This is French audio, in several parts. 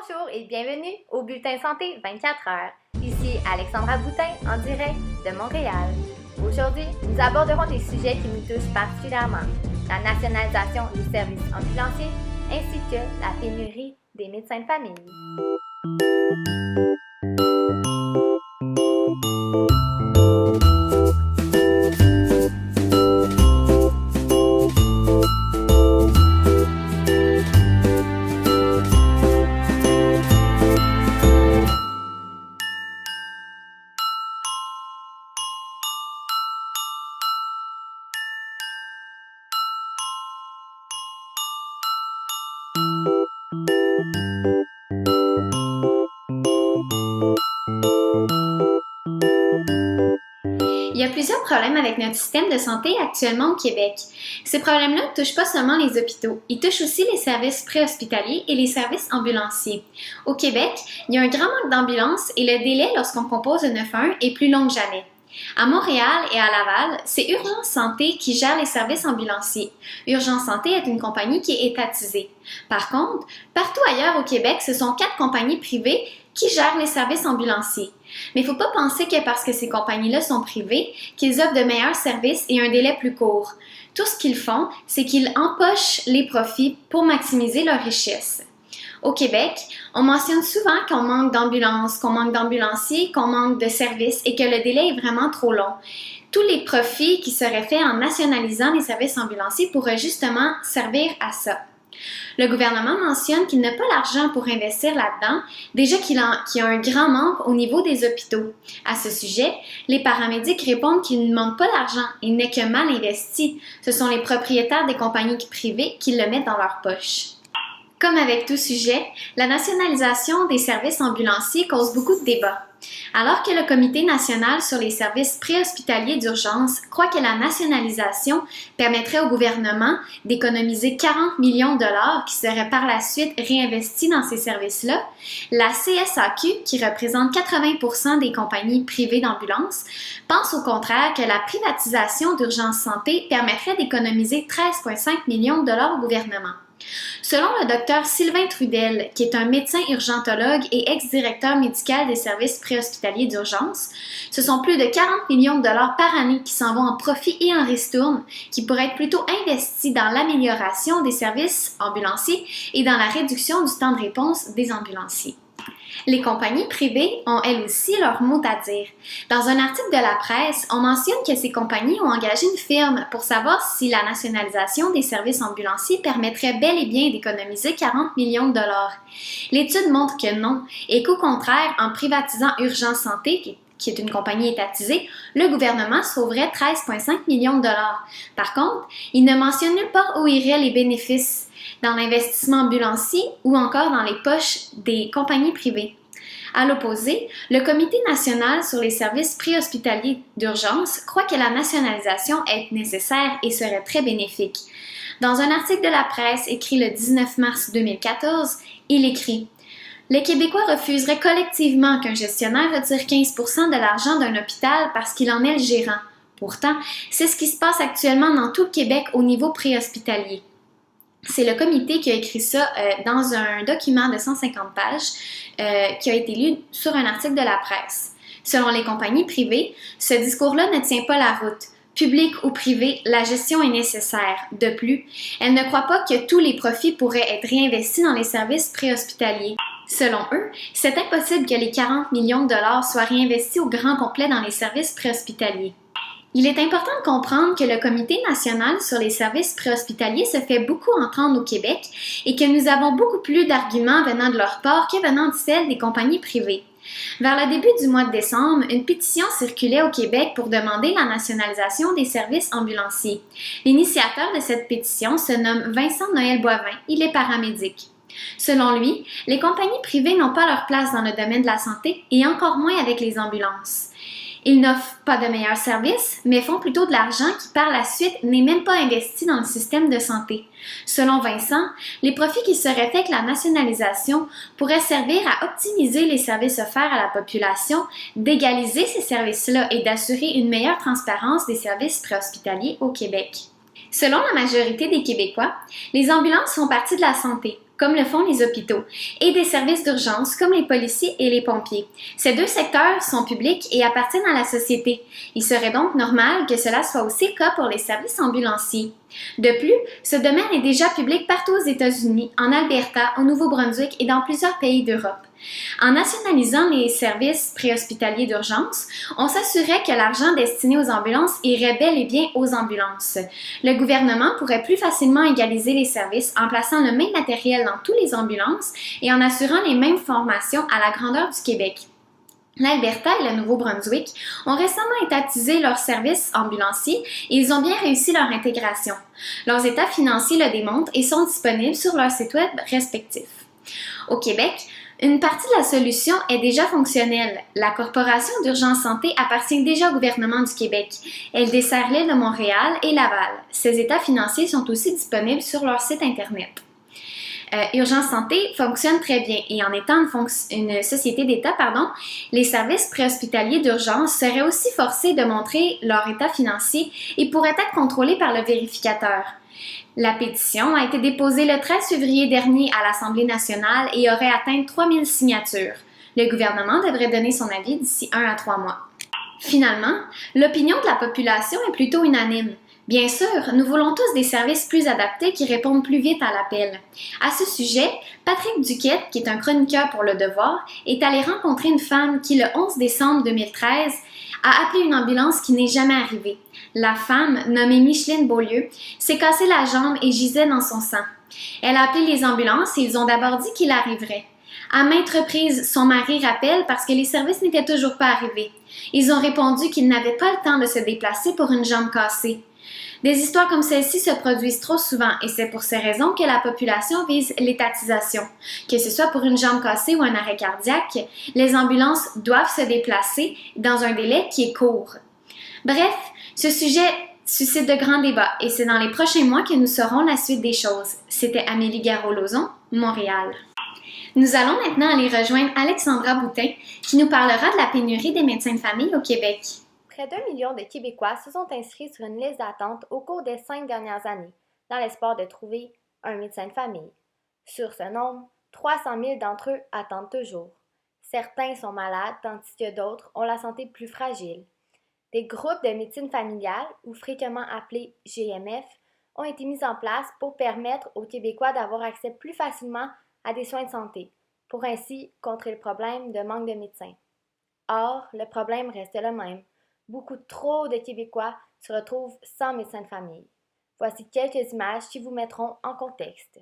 Bonjour et bienvenue au Bulletin Santé 24 heures. Ici Alexandra Boutin en direct de Montréal. Aujourd'hui, nous aborderons des sujets qui nous touchent particulièrement. La nationalisation des services ambulanciers ainsi que la pénurie des médecins de famille. Il y a plusieurs problèmes avec notre système de santé actuellement au Québec. Ces problèmes-là ne touchent pas seulement les hôpitaux, ils touchent aussi les services préhospitaliers et les services ambulanciers. Au Québec, il y a un grand manque d'ambulances et le délai lorsqu'on compose le 911 est plus long que jamais. À Montréal et à Laval, c'est Urgence Santé qui gère les services ambulanciers. Urgence Santé est une compagnie qui est étatisée. Par contre, partout ailleurs au Québec, ce sont 4 compagnies privées qui gèrent les services ambulanciers. Mais il ne faut pas penser que parce que ces compagnies-là sont privées, qu'ils offrent de meilleurs services et un délai plus court. Tout ce qu'ils font, c'est qu'ils empochent les profits pour maximiser leur richesse. Au Québec, on mentionne souvent qu'on manque d'ambulances, qu'on manque d'ambulanciers, qu'on manque de services et que le délai est vraiment trop long. Tous les profits qui seraient faits en nationalisant les services ambulanciers pourraient justement servir à ça. Le gouvernement mentionne qu'il n'a pas l'argent pour investir là-dedans, déjà qu'il y a un grand manque au niveau des hôpitaux. À ce sujet, les paramédics répondent qu'il ne manque pas d'argent, il n'est que mal investi. Ce sont les propriétaires des compagnies privées qui le mettent dans leur poche. Comme avec tout sujet, la nationalisation des services ambulanciers cause beaucoup de débats. Alors que le Comité national sur les services préhospitaliers d'urgence croit que la nationalisation permettrait au gouvernement d'économiser 40 millions de dollars qui seraient par la suite réinvestis dans ces services-là, la CSAQ, qui représente 80% des compagnies privées d'ambulance, pense au contraire que la privatisation d'Urgence Santé permettrait d'économiser 13,5 millions de dollars au gouvernement. Selon le Dr Sylvain Trudel, qui est un médecin urgentologue et ex-directeur médical des services préhospitaliers d'urgence, ce sont plus de 40 millions de dollars par année qui s'en vont en profit et en ristourne, qui pourraient être plutôt investis dans l'amélioration des services ambulanciers et dans la réduction du temps de réponse des ambulanciers. Les compagnies privées ont elles aussi leur mot à dire. Dans un article de la presse, on mentionne que ces compagnies ont engagé une firme pour savoir si la nationalisation des services ambulanciers permettrait bel et bien d'économiser 40 millions de dollars. L'étude montre que non, et qu'au contraire, en privatisant Urgence Santé, qui est une compagnie étatisée, le gouvernement sauverait 13,5 millions de dollars. Par contre, il ne mentionne nulle part où iraient les bénéfices, dans l'investissement ambulancier ou encore dans les poches des compagnies privées. À l'opposé, le Comité national sur les services préhospitaliers d'urgence croit que la nationalisation est nécessaire et serait très bénéfique. Dans un article de la presse écrit le 19 mars 2014, il écrit « Les Québécois refuseraient collectivement qu'un gestionnaire retire 15% de l'argent d'un hôpital parce qu'il en est le gérant. Pourtant, c'est ce qui se passe actuellement dans tout le Québec au niveau préhospitalier. » C'est le comité qui a écrit ça dans un document de 150 pages qui a été lu sur un article de la presse. Selon les compagnies privées, ce discours-là ne tient pas la route. Public ou privé, la gestion est nécessaire. De plus, elles ne croient pas que tous les profits pourraient être réinvestis dans les services préhospitaliers. Selon eux, c'est impossible que les 40 millions de dollars soient réinvestis au grand complet dans les services préhospitaliers. Il est important de comprendre que le Comité national sur les services préhospitaliers se fait beaucoup entendre au Québec et que nous avons beaucoup plus d'arguments venant de leur part que venant de celles des compagnies privées. Vers le début du mois de décembre, une pétition circulait au Québec pour demander la nationalisation des services ambulanciers. L'initiateur de cette pétition se nomme Vincent Noël Boivin, il est paramédic. Selon lui, les compagnies privées n'ont pas leur place dans le domaine de la santé et encore moins avec les ambulances. Ils n'offrent pas de meilleurs services, mais font plutôt de l'argent qui, par la suite, n'est même pas investi dans le système de santé. Selon Vincent, les profits qui seraient faits avec la nationalisation pourraient servir à optimiser les services offerts à la population, d'égaliser ces services-là et d'assurer une meilleure transparence des services préhospitaliers au Québec. Selon la majorité des Québécois, les ambulances font partie de la santé. comme le font les hôpitaux, et des services d'urgence, comme les policiers et les pompiers. Ces deux secteurs sont publics et appartiennent à la société. Il serait donc normal que cela soit aussi le cas pour les services ambulanciers. De plus, ce domaine est déjà public partout aux États-Unis, en Alberta, au Nouveau-Brunswick et dans plusieurs pays d'Europe. En nationalisant les services préhospitaliers d'urgence, on s'assurait que l'argent destiné aux ambulances irait bel et bien aux ambulances. Le gouvernement pourrait plus facilement égaliser les services en plaçant le même matériel dans toutes les ambulances et en assurant les mêmes formations à la grandeur du Québec. L'Alberta et le Nouveau-Brunswick ont récemment étatisé leurs services ambulanciers et ils ont bien réussi leur intégration. Leurs états financiers le démontrent et sont disponibles sur leurs sites web respectifs. Au Québec, une partie de la solution est déjà fonctionnelle. La Corporation d'urgence santé appartient déjà au gouvernement du Québec. Elle dessert l'île de Montréal et Laval. Ces états financiers sont aussi disponibles sur leur site Internet. Urgence Santé fonctionne très bien et en étant une société d'État, les services préhospitaliers d'urgence seraient aussi forcés de montrer leur état financier et pourraient être contrôlés par le vérificateur. La pétition a été déposée le 13 février dernier à l'Assemblée nationale et aurait atteint 3000 signatures. Le gouvernement devrait donner son avis d'ici 1 à 3 mois. Finalement, l'opinion de la population est plutôt unanime. Bien sûr, nous voulons tous des services plus adaptés qui répondent plus vite à l'appel. À ce sujet, Patrick Duquette, qui est un chroniqueur pour Le Devoir, est allé rencontrer une femme qui, le 11 décembre 2013, a appelé une ambulance qui n'est jamais arrivée. La femme, nommée Micheline Beaulieu, s'est cassé la jambe et gisait dans son sang. Elle a appelé les ambulances et ils ont d'abord dit qu'il arriverait. À maintes reprises, son mari rappelle parce que les services n'étaient toujours pas arrivés. Ils ont répondu qu'ils n'avaient pas le temps de se déplacer pour une jambe cassée. Des histoires comme celle-ci se produisent trop souvent et c'est pour ces raisons que la population vise l'étatisation. Que ce soit pour une jambe cassée ou un arrêt cardiaque, les ambulances doivent se déplacer dans un délai qui est court. Bref, ce sujet suscite de grands débats et c'est dans les prochains mois que nous saurons la suite des choses. C'était Amélie Garot-Lauzon, Montréal. Nous allons maintenant aller rejoindre Alexandra Boutin qui nous parlera de la pénurie des médecins de famille au Québec. Près d'1 million de Québécois se sont inscrits sur une liste d'attente au cours des 5 dernières années, dans l'espoir de trouver un médecin de famille. Sur ce nombre, 300 000 d'entre eux attendent toujours. Certains sont malades, tandis que d'autres ont la santé plus fragile. Des groupes de médecine familiale, ou fréquemment appelés GMF, ont été mis en place pour permettre aux Québécois d'avoir accès plus facilement à des soins de santé, pour ainsi contrer le problème de manque de médecins. Or, le problème reste le même. Beaucoup trop de Québécois se retrouvent sans médecin de famille. Voici quelques images qui vous mettront en contexte.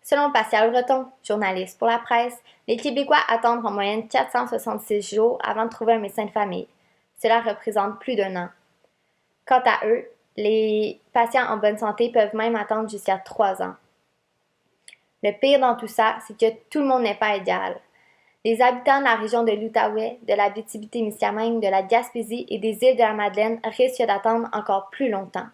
Selon Pascal Breton, journaliste pour la presse, les Québécois attendent en moyenne 466 jours avant de trouver un médecin de famille. Cela représente plus d'1 an. Quant à eux, les patients en bonne santé peuvent même attendre jusqu'à 3 ans. Le pire dans tout ça, c'est que tout le monde n'est pas égal. Les habitants de la région de l'Outaouais, de la Abitibi-Témiscamingue, de la Gaspésie et des îles de la Madeleine risquent d'attendre encore plus longtemps.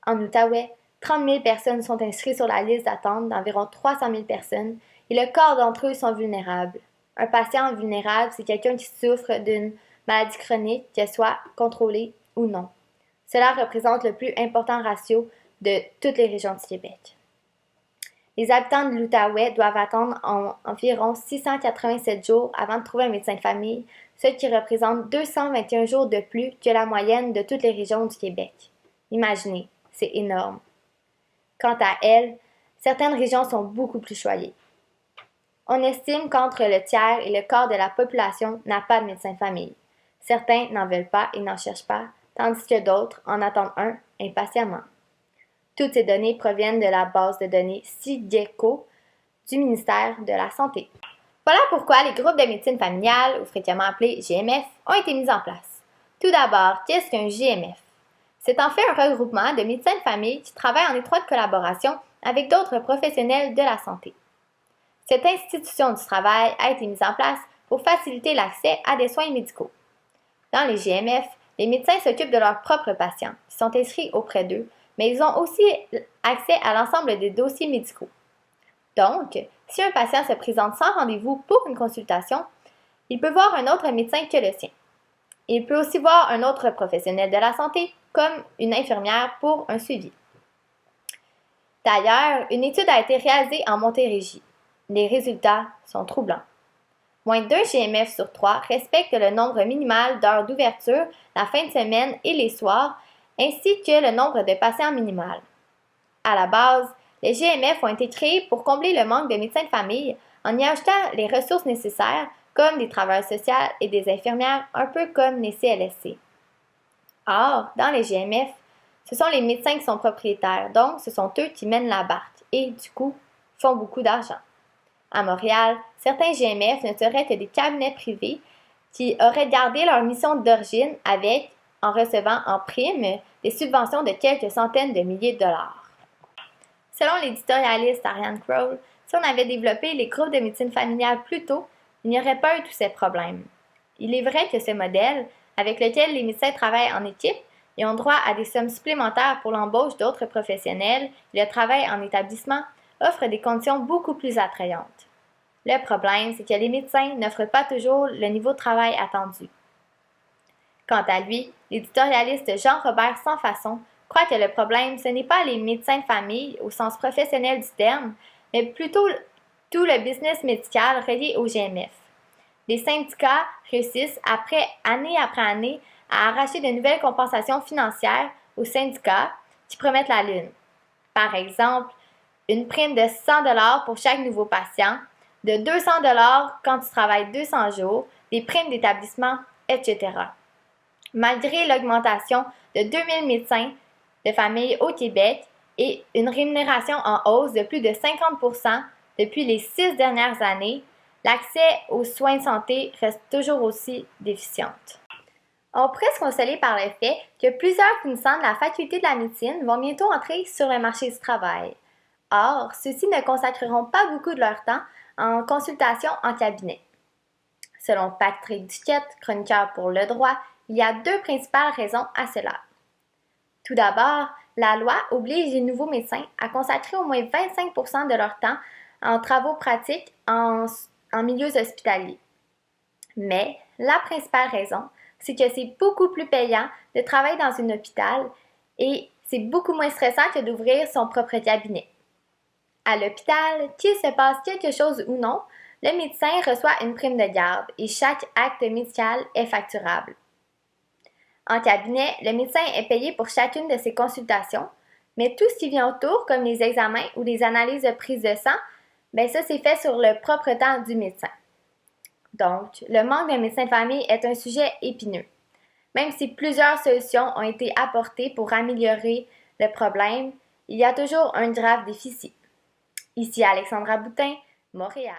En Outaouais, 30 000 personnes sont inscrites sur la liste d'attente d'environ 300 000 personnes et le quart d'entre eux sont vulnérables. Un patient vulnérable, c'est quelqu'un qui souffre d'une maladie chronique, qu'elle soit contrôlée ou non. Cela représente le plus important ratio de toutes les régions du Québec. Les habitants de l'Outaouais doivent attendre environ 687 jours avant de trouver un médecin de famille, ce qui représente 221 jours de plus que la moyenne de toutes les régions du Québec. Imaginez, c'est énorme. Quant à elles, certaines régions sont beaucoup plus choyées. On estime qu'entre le tiers et le quart de la population n'a pas de médecin de famille. Certains n'en veulent pas et n'en cherchent pas, tandis que d'autres en attendent un impatiemment. Toutes ces données proviennent de la base de données CIGECO du ministère de la Santé. Voilà pourquoi les groupes de médecine familiale, ou fréquemment appelés GMF, ont été mis en place. Tout d'abord, qu'est-ce qu'un GMF? C'est en fait un regroupement de médecins de famille qui travaillent en étroite collaboration avec d'autres professionnels de la santé. Cette institution du travail a été mise en place pour faciliter l'accès à des soins médicaux. Dans les GMF, les médecins s'occupent de leurs propres patients, qui sont inscrits auprès d'eux, mais ils ont aussi accès à l'ensemble des dossiers médicaux. Donc, si un patient se présente sans rendez-vous pour une consultation, il peut voir un autre médecin que le sien. Il peut aussi voir un autre professionnel de la santé, comme une infirmière pour un suivi. D'ailleurs, une étude a été réalisée en Montérégie. Les résultats sont troublants. Moins d'un GMF sur 3 respecte le nombre minimal d'heures d'ouverture la fin de semaine et les soirs, ainsi que le nombre de patients minimal. À la base, les GMF ont été créés pour combler le manque de médecins de famille en y ajoutant les ressources nécessaires, comme des travailleurs sociaux et des infirmières, un peu comme les CLSC. Or, dans les GMF, ce sont les médecins qui sont propriétaires, donc ce sont eux qui mènent la barque et, du coup, font beaucoup d'argent. À Montréal, certains GMF ne seraient que des cabinets privés qui auraient gardé leur mission d'origine avec, en recevant en prime, des subventions de quelques centaines de milliers de dollars. Selon l'éditorialiste Ariane Kroll, si on avait développé les groupes de médecine familiale plus tôt, il n'y aurait pas eu tous ces problèmes. Il est vrai que ce modèle, avec lequel les médecins travaillent en équipe et ont droit à des sommes supplémentaires pour l'embauche d'autres professionnels et le travail en établissement, offre des conditions beaucoup plus attrayantes. Le problème, c'est que les médecins n'offrent pas toujours le niveau de travail attendu. Quant à lui, l'éditorialiste Jean-Robert Sansfaçon croit que le problème, ce n'est pas les médecins de famille au sens professionnel du terme, mais plutôt tout le business médical relié au GMF. Les syndicats réussissent année après année à arracher de nouvelles compensations financières aux syndicats qui promettent la lune. Par exemple, une prime de 100 $ pour chaque nouveau patient, de 200 $ quand tu travailles 200 jours, des primes d'établissement, etc. Malgré l'augmentation de 2000 médecins de famille au Québec et une rémunération en hausse de plus de 50% depuis les 6 dernières années, l'accès aux soins de santé reste toujours aussi déficiente. On pourrait se consoler par le fait que plusieurs finissants de la faculté de la médecine vont bientôt entrer sur le marché du travail. Or, ceux-ci ne consacreront pas beaucoup de leur temps en consultation en cabinet. Selon Patrick Duquette, chroniqueur pour Le Droit, il y a 2 principales raisons à cela. Tout d'abord, la loi oblige les nouveaux médecins à consacrer au moins 25% de leur temps en travaux pratiques en milieux hospitaliers. Mais la principale raison, c'est que c'est beaucoup plus payant de travailler dans un hôpital et c'est beaucoup moins stressant que d'ouvrir son propre cabinet. À l'hôpital, qu'il se passe quelque chose ou non, le médecin reçoit une prime de garde et chaque acte médical est facturable. En cabinet, le médecin est payé pour chacune de ses consultations, mais tout ce qui vient autour, comme les examens ou les analyses de prise de sang, ça c'est fait sur le propre temps du médecin. Donc, le manque d'un médecin de famille est un sujet épineux. Même si plusieurs solutions ont été apportées pour améliorer le problème, il y a toujours un grave déficit. Ici Alexandra Boutin, Montréal.